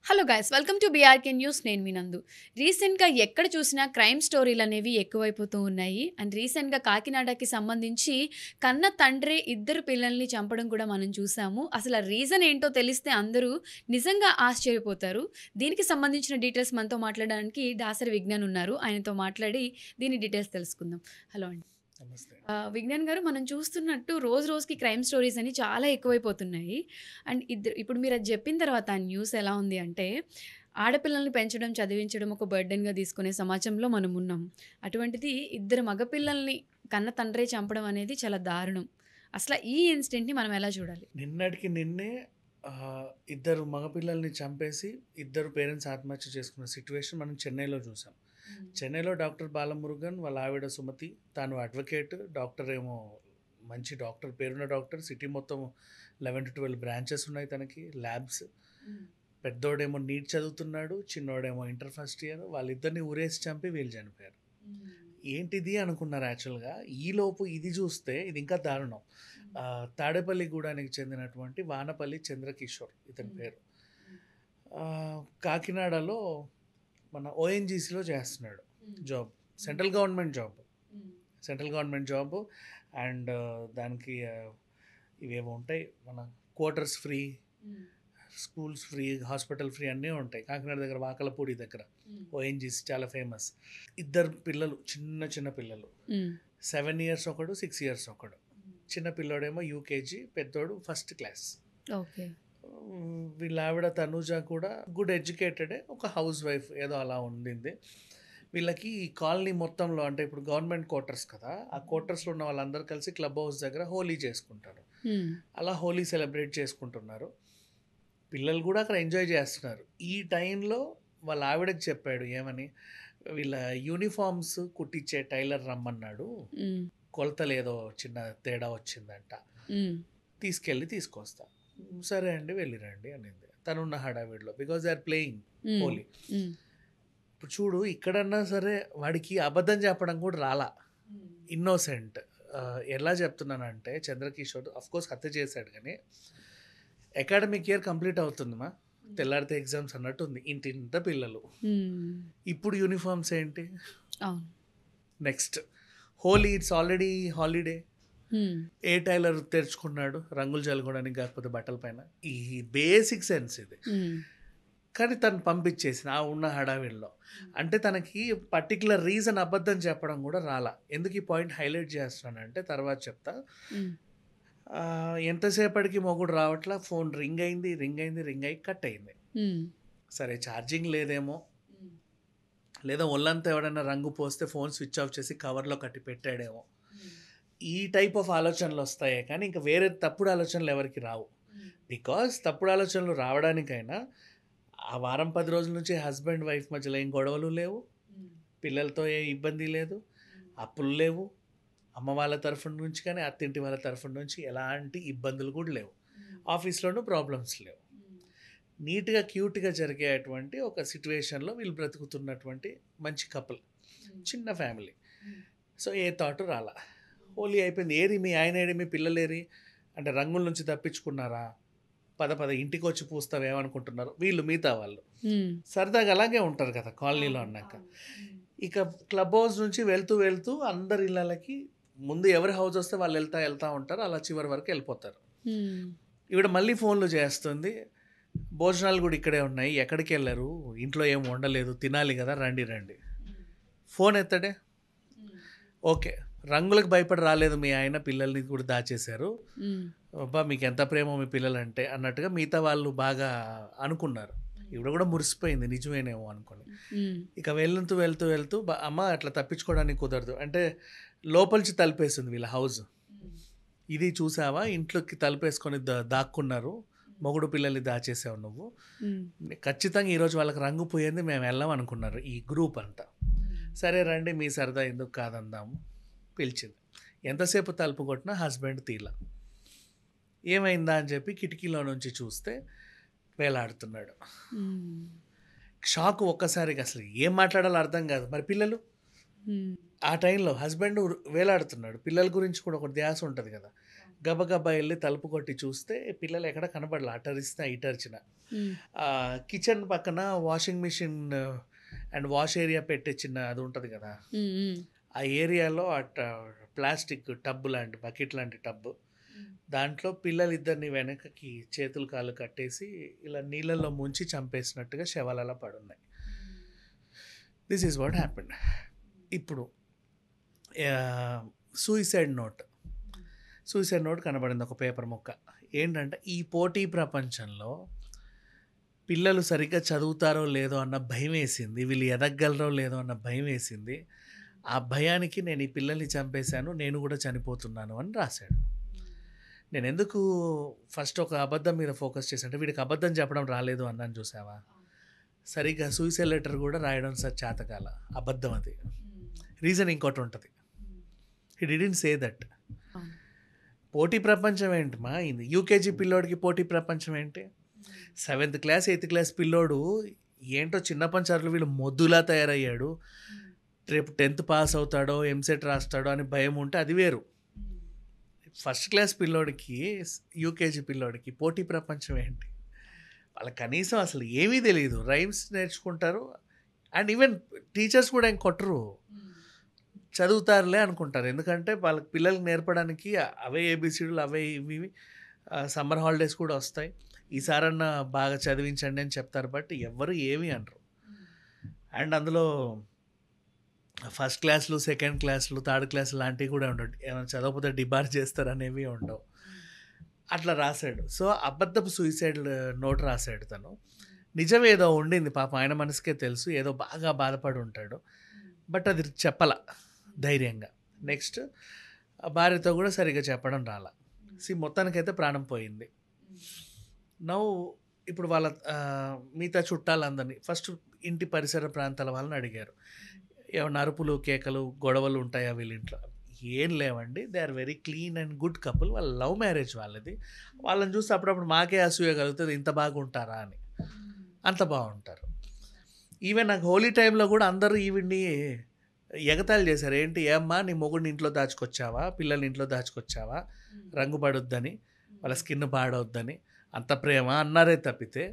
Hello guys welcome to BRK news. నేను మీ నందు. రీసెంట్గా ఎక్కడ చూసినా క్రైమ్ స్టోరీలు అనేవి ఎక్కువైపోతూ ఉన్నాయి. అండ్ రీసెంట్గా కాకినాడకి సంబంధించి కన్న తండ్రి ఇద్దరు పిల్లల్ని చంపడం కూడా మనం చూసాము. అసలు ఆ రీజన్ ఏంటో తెలిస్తే అందరూ నిజంగా ఆశ్చర్యపోతారు. దీనికి సంబంధించిన డీటెయిల్స్ మనతో మాట్లాడడానికి దాసరి విజ్ఞాన్ ఉన్నారు. ఆయనతో మాట్లాడి దీని డీటెయిల్స్ తెలుసుకుందాం. హలో అండి. నమస్తే. విజ్ఞాన్ గారు, మనం చూస్తున్నట్టు రోజు రోజుకి క్రైమ్ స్టోరీస్ అని చాలా ఎక్కువైపోతున్నాయి. అండ్ ఇప్పుడు మీరు అది చెప్పిన తర్వాత ఆ న్యూస్ ఎలా ఉంది అంటే, ఆడపిల్లల్ని పెంచడం, చదివించడం ఒక బర్డెన్గా తీసుకునే సమాజంలో మనం ఉన్నాం. అటువంటిది ఇద్దరు మగపిల్లల్ని కన్న తండ్రే చంపడం అనేది చాలా దారుణం. అసలు ఈ ఇన్సిడెంట్ని మనం ఎలా చూడాలి? నిన్నటికి నిన్నే ఇద్దరు మగపిల్లల్ని చంపేసి ఇద్దరు పేరెంట్స్ ఆత్మహత్య చేసుకున్న సిచ్యువేషన్ మనం చెన్నైలో చూసాం. చెన్నైలో డాక్టర్ బాలమురుగన్, వాళ్ళ ఆవిడ సుమతి, తాను అడ్వకేట్, డాక్టర్ ఏమో మంచి డాక్టర్, పేరున్న డాక్టర్. సిటీ మొత్తం 11 to 12 బ్రాంచెస్ ఉన్నాయి తనకి, ల్యాబ్స్. పెద్దోడేమో నీట్ చదువుతున్నాడు, చిన్నోడేమో ఇంటర్ ఫస్ట్ ఇయర్. వాళ్ళిద్దరిని ఊరేసి చంపి వీళ్ళు చనిపోయారు. ఏంటిది అనుకున్నారు యాక్చువల్గా. ఈలోపు ఇది చూస్తే ఇది ఇంకా దారుణం. తాడేపల్లిగూడానికి చెందినటువంటి వానపల్లి చంద్రకిషోర్ ఇతని పేరు. కాకినాడలో మన ఓఎన్జీసీలో చేస్తున్నాడు job. Central government job. And దానికి ఇవేమో ఉంటాయి, మన quarters free, schools free, hospital free అన్నీ ఉంటాయి. కాకినాడ దగ్గర వాకలపూడి దగ్గర ఓఎన్జీసీ చాలా ఫేమస్. ఇద్దరు పిల్లలు, చిన్న పిల్లలు, 7 years ఒకడు, 6 years ఒకడు. చిన్న పిల్లోడేమో యూకేజీ, పెద్దోడు ఫస్ట్ క్లాస్. ఓకే. వీళ్ళ ఆవిడ తనూజ కూడా గుడ్ ఎడ్యుకేటెడే, ఒక హౌస్ వైఫ్ ఏదో అలా ఉండింది. వీళ్ళకి ఈ కాలనీ మొత్తంలో, అంటే ఇప్పుడు గవర్నమెంట్ క్వార్టర్స్ కదా, ఆ క్వార్టర్స్లో ఉన్న వాళ్ళందరూ కలిసి క్లబ్ హౌస్ దగ్గర హోలీ చేసుకుంటారు. అలా హోలీ సెలబ్రేట్ చేసుకుంటున్నారు. పిల్లలు కూడా అక్కడ ఎంజాయ్ చేస్తున్నారు. ఈ టైంలో వాళ్ళ ఆవిడకి చెప్పాడు ఏమని, వీళ్ళ యూనిఫామ్స్ కుట్టించే టైలర్ రమ్మన్నాడు, కొలతలు ఏదో చిన్న తేడా వచ్చిందంట, తీసుకొస్తా. సరే అండి వెళ్ళిరండి అనింది. తనున్న హడావిడిలో, because they are playing Holi. ఇప్పుడు చూడు, ఇక్కడన్నా సరే వాడికి అబద్ధం చెప్పడం కూడా రాలా, ఇన్నోసెంట్. ఎలా చెప్తున్నానంటే, చంద్రకిషోర్ అఫ్కోర్స్ హత్య చేశాడు, కానీ అకాడమిక్ ఇయర్ కంప్లీట్ అవుతుందిమా, తెల్లారితే ఎగ్జామ్స్ అన్నట్టు ఉంది. ఇంత పిల్లలు, ఇప్పుడు యూనిఫామ్స్ ఏంటి? Next Holi, it's already holiday. ఏ టైలర్ తెరుచుకున్నాడు రంగులు చల్లుకోవడానికి, కాకపోతే బట్టల పైన? ఈ బేసిక్ సెన్స్ ఇది. కానీ తను పంపించేసింది ఆ ఉన్న హడావిడిలో. అంటే తనకి పర్టికులర్ రీజన్ అబద్ధం చెప్పడం కూడా రాలా. ఎందుకు ఈ పాయింట్ హైలైట్ చేస్తున్నానంటే తర్వాత చెప్తా. ఎంతసేపటికి మొగుడు రావట్లా, ఫోన్ రింగ్ అయ్యి కట్ అయింది. సరే ఛార్జింగ్ లేదేమో, లేదా ఒళ్ళంతా ఎవడైనా రంగు పోస్తే ఫోన్ స్విచ్ ఆఫ్ చేసి కవర్లో కట్టి పెట్టాడేమో. ఈ టైప్ ఆఫ్ ఆలోచనలు వస్తాయే కానీ ఇంకా వేరే తప్పుడు ఆలోచనలు ఎవరికి రావు. బికాజ్ తప్పుడు ఆలోచనలు రావడానికైనా ఆ వారం 10 రోజుల నుంచి హస్బెండ్ వైఫ్ మధ్యలో ఏం గొడవలు లేవు, పిల్లలతో ఏ ఇబ్బంది లేదు, అప్పులు లేవు, అమ్మ వాళ్ళ తరఫున నుంచి కానీ అత్తింటి వాళ్ళ తరఫున నుంచి ఎలాంటి ఇబ్బందులు కూడా లేవు, ఆఫీస్లోనూ ప్రాబ్లమ్స్ లేవు. నీట్గా క్యూట్గా జరిగేటువంటి ఒక సిచ్యువేషన్లో వీళ్ళు బ్రతుకుతున్నటువంటి మంచి కపుల్, చిన్న ఫ్యామిలీ. సో ఏ థాట్ రాలా. హోలీ అయిపోయింది, ఏరి మీ ఆయన ఏరి, మీ పిల్లలేరి అంటే రంగుల నుంచి తప్పించుకున్నారా, పద ఇంటికి వచ్చి పూస్తావేమనుకుంటున్నారు వీళ్ళు, మిగతా వాళ్ళు సరదాగా అలాగే ఉంటారు కదా కాలనీలో అన్నాక. ఇక క్లబ్ హౌస్ నుంచి వెళ్తూ అందరి ఇళ్ళకి ముందు ఎవరి హౌస్ వస్తే వాళ్ళు వెళ్తా ఉంటారు, అలా చివరి వరకు వెళ్ళిపోతారు. ఈవిడ మళ్ళీ ఫోన్లు చేస్తుంది, భోజనాలు కూడా ఇక్కడే ఉన్నాయి, ఎక్కడికి వెళ్ళరు, ఇంట్లో ఏం వండలేదు, తినాలి కదా, రండి. ఫోన్ ఎత్తడే. ఓకే, రంగులకు భయపడి రాలేదు మీ ఆయన, పిల్లల్ని కూడా దాచేశారు, అబ్బా మీకు ఎంత ప్రేమ మీ పిల్లలంటే అన్నట్టుగా మిగతా వాళ్ళు బాగా అనుకున్నారు. ఇవిడ కూడా మురిసిపోయింది, నిజమేనేమో అనుకోని. ఇక వెళ్తూ అమ్మ అట్లా తప్పించుకోవడానికి కుదరదు అంటే లోపలికి తలుపేసింది వీళ్ళ హౌస్. ఇది చూసావా, ఇంట్లోకి తలుపేసుకొని దాక్కున్నారు, మొగుడు పిల్లల్ని దాచేసావు నువ్వు, ఖచ్చితంగా ఈరోజు వాళ్ళకి రంగు పోయింది, మేము వెళ్ళాం అనుకున్నారు ఈ గ్రూప్ అంతా. సరే రండి, మీ సరదా ఎందుకు కాదందాము, పిలిచింది. ఎంతసేపు తలుపు కొట్టినా హస్బెండ్ తీల. ఏమైందా అని చెప్పి కిటికీలో నుంచి చూస్తే వేలాడుతున్నాడు. షాక్ ఒక్కసారిగా, అసలు ఏం మాట్లాడాలో అర్థం కాదు. మరి పిల్లలు, ఆ టైంలో హస్బెండ్ వేలాడుతున్నాడు, పిల్లల గురించి కూడా ఒక ధ్యాస ఉంటుంది కదా. గబగబా వెళ్ళి తలుపు కొట్టి చూస్తే పిల్లలు ఎక్కడ కనబడలే, అటరిస్తే ఇటర్చిన. కిచెన్ పక్కన washing machine and wash area పెట్టే చిన్న అది ఉంటుంది కదా, ఆ ఏరియాలో ప్లాస్టిక్ టబ్ లాంటి బకెట్ లాంటి టబ్, దాంట్లో పిల్లలిద్దరిని వెనకకి చేతులు కాళ్ళు కట్టేసి ఇలా నీళ్ళల్లో ముంచి చంపేసినట్టుగా శవాలలో పడున్నాయి. This is what happened. ఇప్పుడు సూసైడ్ నోట్ కనబడింది, ఒక పేపర్ ముక్క. ఏంటంటే ఈ పోటీ ప్రపంచంలో పిల్లలు సరిగ్గా చదువుతారో లేదో అన్న భయం వేసింది, వీళ్ళు ఎదగలరో లేదో అన్న భయం వేసింది. ఆ భయానికి నేను ఈ పిల్లల్ని చంపేశాను, నేను కూడా చనిపోతున్నాను అని రాశాడు. నేను ఎందుకు ఫస్ట్ ఒక అబద్ధం మీద ఫోకస్ చేశానంటే వీడికి అబద్ధం చెప్పడం రాలేదు అన్నాను, చూసావా? సరిగ్గా సూసైడ్ లెటర్ కూడా రాయడం చేతకాల, అబద్ధం. అది రీజన్ ఇంకోటి ఉంటుంది. He didn't say that. పోటీ ప్రపంచం ఏంటి మా ఇది? యూకేజీ పిల్లోడికి పోటీ ప్రపంచం ఏంటి? 7th క్లాస్ 8th క్లాస్ పిల్లోడు ఏంటో చిన్న పంచారులు వీళ్ళు మొద్దులా తయారయ్యాడు. రేపు 10th పాస్ అవుతాడో ఎంసెట్ రాస్తాడో అని భయం ఉంటే అది వేరు. ఫస్ట్ క్లాస్ పిల్లోడికి యూకేజీ పిల్లోడికి పోటీ ప్రపంచం ఏంటి? వాళ్ళకి కనీసం అసలు ఏమీ తెలియదు. రైమ్స్ నేర్చుకుంటారు అండ్ ఈవెన్ టీచర్స్ కూడా ఏం కొట్టరు, చదువుతారులే అనుకుంటారు. ఎందుకంటే వాళ్ళకి పిల్లలకి నేర్పడానికి అవే ఏబిసిడీలు అవే ఇవి సమ్మర్ హాలిడేస్ కూడా వస్తాయి, ఈసారన్నా బాగా చదివించండి అని చెప్తారు. బట్ ఎవ్వరు ఏమీ అనరు. అండ్ అందులో ఫస్ట్ క్లాసులు, సెకండ్ క్లాసులు, థర్డ్ క్లాస్ లాంటివి కూడా ఉండవు. ఏమైనా చదవకపోతే డిబార్ చేస్తారు అనేవి ఉండవు. అట్లా రాశాడు. సో అబద్ధపు సూసైడ్ నోట్ రాశాడు తను. నిజం ఏదో ఉండింది పాపం, ఆయన మనసుకే తెలుసు, ఏదో బాగా బాధపడి ఉంటాడు. బట్ అది చెప్పాల ధైర్యంగా. నెక్స్ట్ భార్యతో కూడా సరిగ్గా చెప్పడం రాలా. మొత్తానికైతే ప్రాణం పోయింది. నవ్వు ఇప్పుడు వాళ్ళ మిగతా చుట్టాలందరినీ ఫస్ట్ ఇంటి పరిసర ప్రాంతాల వాళ్ళని అడిగారు, ఏమన్నా అరుపులు కేకలు గొడవలు ఉంటాయా వీళ్ళ ఇంట్లో? ఏం లేవండి, they are very clean and good couple, వాళ్ళ లవ్ మ్యారేజ్ వాళ్ళది. వాళ్ళని చూస్తే అప్పుడప్పుడు మాకే అసూయ కలుగుతుంది, ఇంత బాగుంటారా అని. అంత బాగుంటారు. ఈవెన్ నాకు హోలీ టైంలో కూడా అందరూ ఈవిడ్ని ఎగతాళి చేశారు. ఏంటి ఏమ్మా నీ మొగుడిని ఇంట్లో దాచుకొచ్చావా, పిల్లల్ని ఇంట్లో దాచుకొచ్చావా, రంగు పడొద్దని, వాళ్ళ స్కిన్ పాడవద్దని, అంత ప్రేమ అన్నారే తప్పితే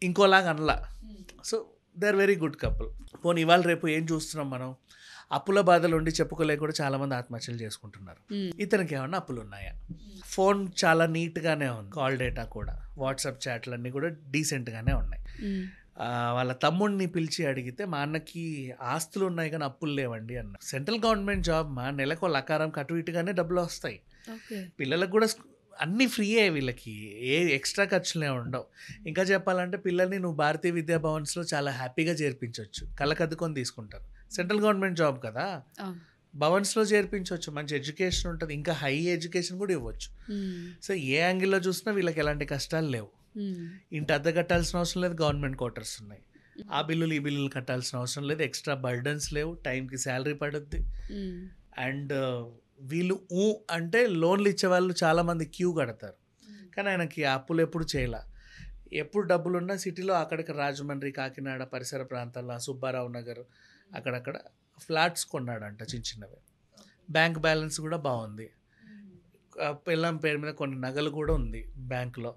ఇంకోలాగా అనలా. So they are very good couple. పోనీ ఇవాళ రేపు ఏం చూస్తున్నాం మనం? అప్పుల బాధలు ఉండి చెప్పుకోలేక కూడా చాలామంది ఆత్మహత్యలు చేసుకుంటున్నారు. ఇతనికి ఏమన్నా అప్పులు ఉన్నాయా? ఫోన్ చాలా నీట్గానే ఉంది, కాల్ డేటా కూడా, వాట్సాప్ చాట్లన్నీ కూడా డీసెంట్గానే ఉన్నాయి. వాళ్ళ తమ్ముడిని పిలిచి అడిగితే మా అన్నకి ఆస్తులు ఉన్నాయి కానీ అప్పులు లేవండి అన్న. సెంట్రల్ గవర్నమెంట్ జాబ్ మా, నెలకు లకారం అటు ఇటుగానే డబ్బులు వస్తాయి. పిల్లలకు కూడా అన్నీ ఫ్రీయే, వీళ్ళకి ఏ ఎక్స్ట్రా ఖర్చులే ఉండవు. ఇంకా చెప్పాలంటే పిల్లల్ని నువ్వు భారతీయ విద్యాభవన్స్లో చాలా హ్యాపీగా చేర్పించవచ్చు, కళ్ళకద్దుకొని తీసుకుంటారు. సెంట్రల్ గవర్నమెంట్ జాబ్ కదా, భవన్స్లో చేర్పించవచ్చు, మంచి ఎడ్యుకేషన్ ఉంటుంది, ఇంకా హై ఎడ్యుకేషన్ కూడా ఇవ్వచ్చు. సో ఏ యాంగిల్లో చూసినా వీళ్ళకి ఎలాంటి కష్టాలు లేవు. ఇంటి అద్దె కట్టాల్సిన అవసరం లేదు, గవర్నమెంట్ క్వార్టర్స్ ఉన్నాయి, ఆ బిల్లులు ఈ బిల్లులు కట్టాల్సిన అవసరం లేదు, ఎక్స్ట్రా బర్డన్స్ లేవు, టైంకి శాలరీ పడుద్ది. అండ్ వీళ్ళు అంటే లోన్లు ఇచ్చేవాళ్ళు చాలామంది క్యూ కడతారు, కానీ ఆయనకి అప్పులు ఎప్పుడు చేయలే. ఎప్పుడు డబ్బులున్నా సిటీలో అక్కడికి రాజమండ్రి, కాకినాడ పరిసర ప్రాంతాల్లో, సుబ్బారావు నగర్ అక్కడక్కడ ఫ్లాట్స్ కొన్నాడంట చిన్న చిన్నవి. బ్యాంక్ బ్యాలెన్స్ కూడా బాగుంది, పిల్లం పేరు మీద కొన్ని నగలు కూడా ఉంది బ్యాంకులో,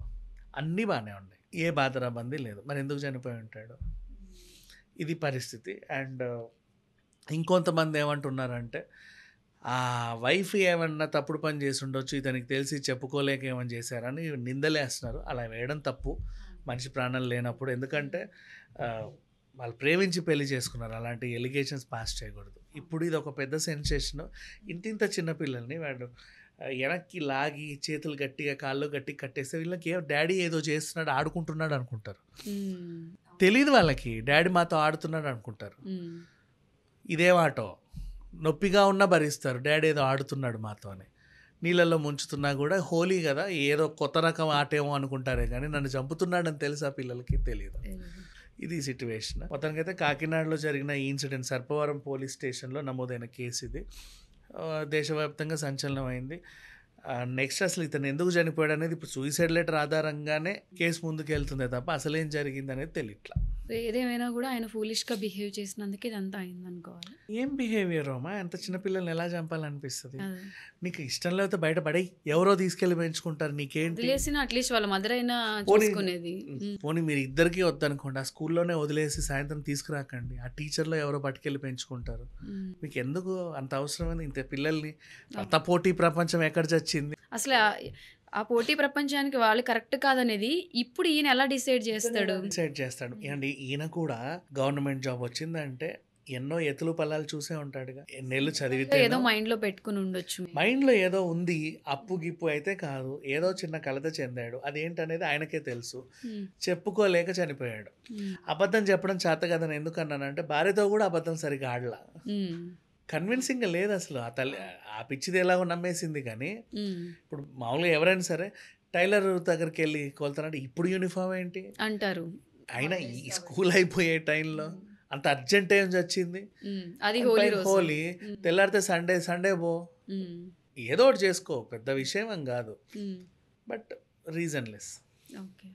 అన్నీ బాగానే ఉన్నాయి, ఏ బాధరాబందీ లేదు. మరి ఎందుకు చనిపోయి ఉంటాడు? ఇది పరిస్థితి. అండ్ ఇంకొంతమంది ఏమంటున్నారంటే ఆ వైఫ్ ఏమన్నా తప్పుడు పని చేసి ఉండొచ్చు, ఇతనికి తెలిసి చెప్పుకోలేక ఏమని చేశారని నిందలేస్తున్నారు. అలా వేయడం తప్పు, మనిషి ప్రాణాలు లేనప్పుడు. ఎందుకంటే వాళ్ళు ప్రేమించి పెళ్లి చేసుకున్నారు, అలాంటి ఎలిగేషన్స్ పాస్ చేయకూడదు. ఇప్పుడు ఇది ఒక పెద్ద సెన్సేషన్. ఇంతింత చిన్నపిల్లల్ని వాడు వెనక్కి లాగి చేతులు గట్టిగా కాళ్ళు గట్టిగా కట్టేస్తే వీళ్ళకి డాడీ ఏదో చేస్తున్నాడు, ఆడుకుంటున్నాడు అనుకుంటారు. తెలీదు వాళ్ళకి, డాడీ మాతో ఆడుతున్నాడు అనుకుంటారు. ఇదేమాటో నొప్పిగా ఉన్నా భరిస్తారు, డాడీ ఏదో ఆడుతున్నాడు మాతో అని. నీళ్ళల్లో ముంచుతున్నా కూడా హోలీ కదా, ఏదో కొత్త రకం ఆటేమో అనుకుంటారే కానీ నన్ను చంపుతున్నాడని తెలుసా పిల్లలకి? తెలియదు. ఇది సిట్యువేషన్. మొత్తానికైతే కాకినాడలో జరిగిన ఈ ఇన్సిడెంట్ సర్పవరం పోలీస్ స్టేషన్లో నమోదైన కేసు ఇది. దేశవ్యాప్తంగా సంచలనం అయింది. నెక్స్ట్ అసలు ఇతను ఎందుకు చనిపోయాడు అనేది ఇప్పుడు సూసైడ్ లెటర్ ఆధారంగానే కేసు ముందుకు వెళ్తుందే తప్ప అసలేం జరిగింది అనేది తెలియట్లా. ఏదేమైనా కూడా ఆయన ఫూలిష్గా బిహేవ్ చేసినందుకు ఇదంతా అయిందనుకోవాలి. ఏం బిహేవియర్ అమ్మా, ఎంత చిన్నపిల్లల్ని ఎలా చంపాలనిపిస్తుంది? అదే. నీకు ఇష్టం లేకపోతే బయట పడేయ్, ఎవరో తీసుకెళ్ళి పెంచుకుంటారు, నీకేంటి? వదిలేసిన అట్లీస్ట్ వాళ్ళ మదర్ అయినా పోనీ చూసుకునేది. పోనీ మీరు ఇద్దరికీ వద్దనుకోండి, ఆ స్కూల్లోనే వదిలేసి సాయంత్రం తీసుకురాకండి, ఆ టీచర్లో ఎవరో పట్టుకెళ్ళి పెంచుకుంటారు. మీకు ఎందుకు అంత అవసరమైంది ఇంత పిల్లల్ని? అంత పోటీ ప్రపంచం ఎక్కడ చచ్చింది? అసలు ఆ పోటీ ప్రపంచానికి వాళ్ళు కరెక్ట్ కాదనేది ఇప్పుడు ఈయన ఎలా డిసైడ్ చేస్తాడు? డిసైడ్ చేస్తాడు. అండి ఈయన కూడా గవర్నమెంట్ జాబ్ వచ్చిందంటే ఎన్నో ఎత్తులు పల్లాలు చూసే ఉంటాడుగా. ఎన్నేళ్ళు చదివితే ఏదో మైండ్ లో పెట్టుకుని ఉండొచ్చు. మైండ్లో ఏదో ఉంది, అప్పు గిప్పు అయితే కాదు, ఏదో చిన్న కలత చెందాడు. అదేంటనేది ఆయనకే తెలుసు. చెప్పుకోలేక చనిపోయాడు. అబద్ధం చెప్పడం చేత కదని ఎందుకు అన్నానంటే భార్యతో కూడా అబద్ధం సరిగా ఆడలా, కన్విన్సింగ్గా లేదు అసలు. ఆ తల్లి ఆ పిచ్చిది ఎలాగో నమ్మేసింది. కానీ ఇప్పుడు మామూలుగా ఎవరైనా సరే టైలర్ దగ్గరికి వెళ్ళి కొలుతానంటే ఇప్పుడు యూనిఫామ్ ఏంటి అంటారు. అయినా ఈ స్కూల్ అయిపోయే టైంలో అంత అర్జెంట్ ఏం వచ్చింది? అది హోలీ తెల్లారితే సండే పో, ఏదో ఒకటి చేసుకో, పెద్ద విషయం ఏం కాదు. బట్ రీజన్లెస్. ఓకే.